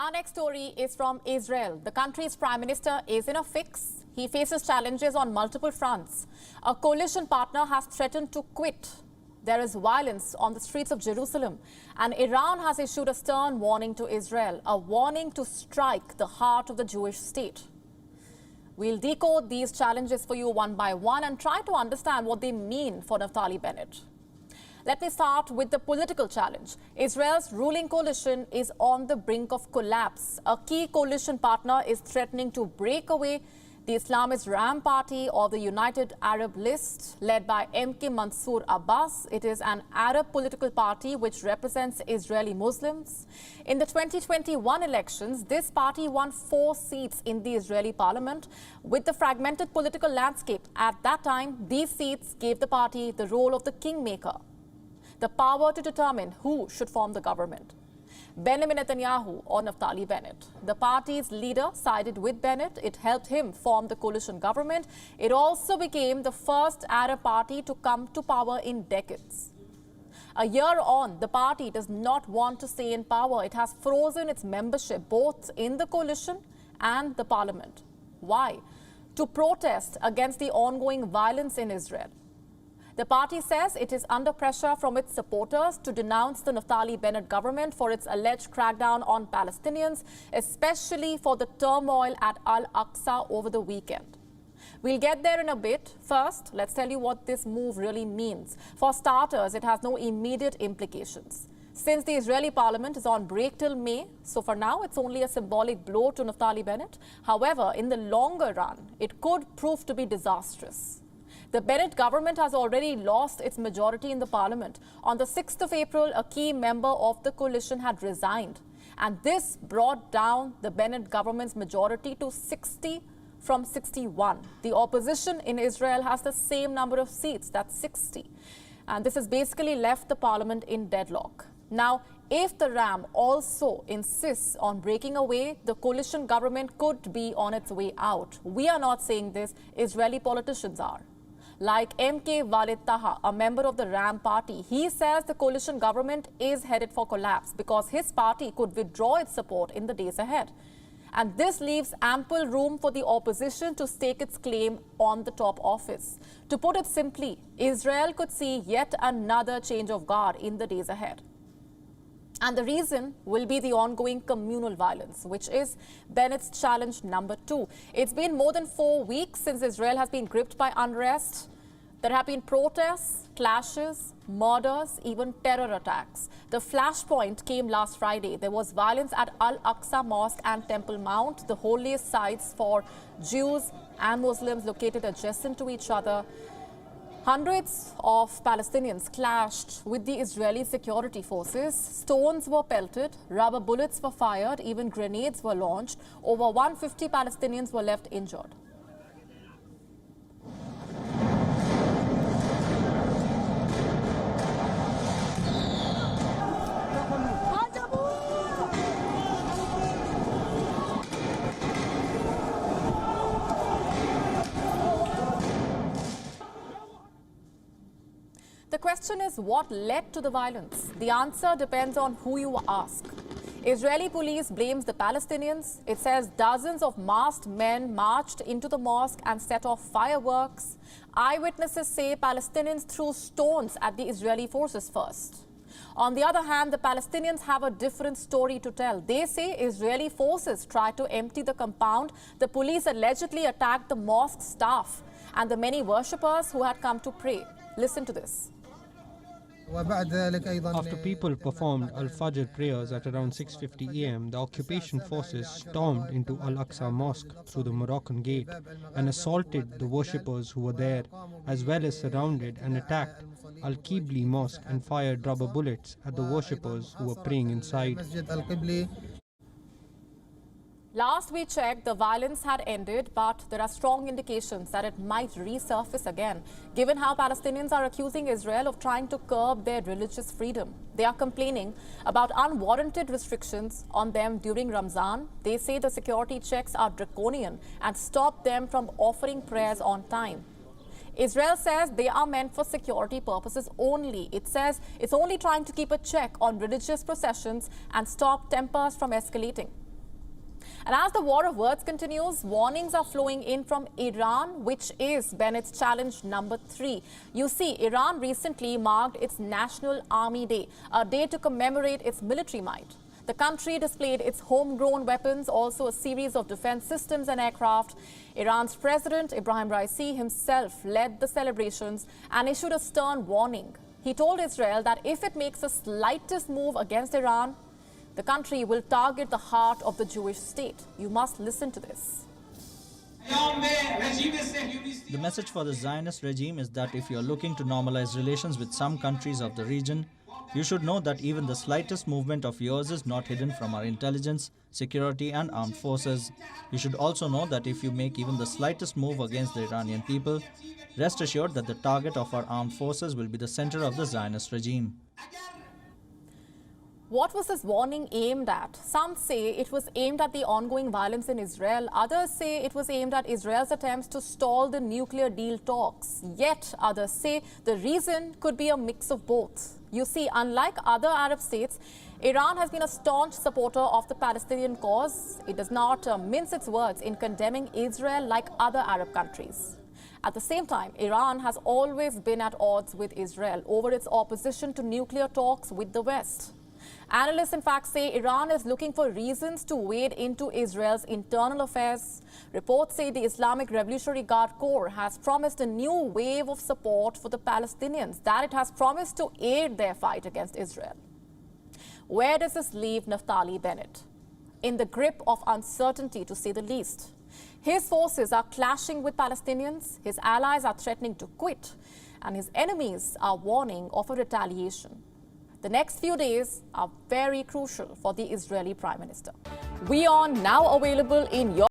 Our next story is from Israel. The country's prime minister is in a fix. He faces challenges on multiple fronts. A coalition partner has threatened to quit. There is violence on the streets of Jerusalem. And Iran has issued a stern warning to Israel, a warning to strike the heart of the Jewish state. We'll decode these challenges for you one by one and try to understand what they mean for Naftali Bennett. Let me start with the political challenge. Israel's ruling coalition is on the brink of collapse. A key coalition partner is threatening to break away. The Islamist Ram Party, or the United Arab List, led by MK Mansour Abbas. It is an Arab political party which represents Israeli Muslims. In the 2021 elections, this party won 4 seats in the Israeli parliament. With the fragmented political landscape at that time, these seats gave the party the role of the kingmaker, the power to determine who should form the government. Benjamin Netanyahu or Naftali Bennett. The party's leader sided with Bennett. It helped him form the coalition government. It also became the first Arab party to come to power in decades. A year on, the party does not want to stay in power. It has frozen its membership both in the coalition and the parliament. Why? To protest against the ongoing violence in Israel. The party says it is under pressure from its supporters to denounce the Naftali Bennett government for its alleged crackdown on Palestinians, especially for the turmoil at Al-Aqsa over the weekend. We'll get there in a bit. First, let's tell you what this move really means. For starters, it has no immediate implications. Since the Israeli parliament is on break till May, so for now it's only a symbolic blow to Naftali Bennett. However, in the longer run, it could prove to be disastrous. The Bennett government has already lost its majority in the parliament. On the 6th of April, a key member of the coalition had resigned. And this brought down the Bennett government's majority to 60 from 61. The opposition in Israel has the same number of seats, that's 60. And this has basically left the parliament in deadlock. Now, if the Ram also insists on breaking away, the coalition government could be on its way out. We are not saying this, Israeli politicians are. Like MK Walid Taha, a member of the Ram party, he says the coalition government is headed for collapse because his party could withdraw its support in the days ahead. And this leaves ample room for the opposition to stake its claim on the top office. To put it simply, Israel could see yet another change of guard in the days ahead. And the reason will be the ongoing communal violence, which is Bennett's challenge number 2. It's been more than 4 weeks since Israel has been gripped by unrest. There have been protests, clashes, murders, even terror attacks. The flashpoint came last Friday. There was violence at Al-Aqsa Mosque and Temple Mount, the holiest sites for Jews and Muslims located adjacent to each other. Hundreds of Palestinians clashed with the Israeli security forces. Stones were pelted, rubber bullets were fired, even grenades were launched. Over 150 Palestinians were left injured. The question is, what led to the violence? The answer depends on who you ask. Israeli police blames the Palestinians. It says dozens of masked men marched into the mosque and set off fireworks. Eyewitnesses say Palestinians threw stones at the Israeli forces first. On the other hand, the Palestinians have a different story to tell. They say Israeli forces tried to empty the compound. The police allegedly attacked the mosque staff and the many worshippers who had come to pray. Listen to this. After people performed Al-Fajr prayers at around 6:50 a.m., the occupation forces stormed into Al-Aqsa Mosque through the Moroccan gate and assaulted the worshippers who were there, as well as surrounded and attacked Al-Qibli Mosque and fired rubber bullets at the worshippers who were praying inside. Last we checked, the violence had ended, but there are strong indications that it might resurface again, given how Palestinians are accusing Israel of trying to curb their religious freedom. They are complaining about unwarranted restrictions on them during Ramzan. They say the security checks are draconian and stop them from offering prayers on time. Israel says they are meant for security purposes only. It says it's only trying to keep a check on religious processions and stop tempers from escalating. And as the war of words continues, warnings are flowing in from Iran, which is Bennett's challenge number 3. You see, Iran recently marked its National Army Day, a day to commemorate its military might. The country displayed its homegrown weapons, also a series of defense systems and aircraft. Iran's President Ibrahim Raisi himself led the celebrations and issued a stern warning. He told Israel that if it makes the slightest move against Iran, the country will target the heart of the Jewish state. You must listen to this. The message for the Zionist regime is that if you are looking to normalize relations with some countries of the region, you should know that even the slightest movement of yours is not hidden from our intelligence, security and armed forces. You should also know that if you make even the slightest move against the Iranian people, rest assured that the target of our armed forces will be the center of the Zionist regime. What was this warning aimed at? Some say it was aimed at the ongoing violence in Israel. Others say it was aimed at Israel's attempts to stall the nuclear deal talks. Yet others say the reason could be a mix of both. You see, unlike other Arab states, Iran has been a staunch supporter of the Palestinian cause. It does not mince its words in condemning Israel like other Arab countries. At the same time, Iran has always been at odds with Israel over its opposition to nuclear talks with the West. Analysts, in fact, say Iran is looking for reasons to wade into Israel's internal affairs. Reports say the Islamic Revolutionary Guard Corps has promised a new wave of support for the Palestinians, that it has promised to aid their fight against Israel. Where does this leave Naftali Bennett? In the grip of uncertainty, to say the least. His forces are clashing with Palestinians, his allies are threatening to quit, and his enemies are warning of a retaliation. The next few days are very crucial for the Israeli Prime Minister. WION now available in your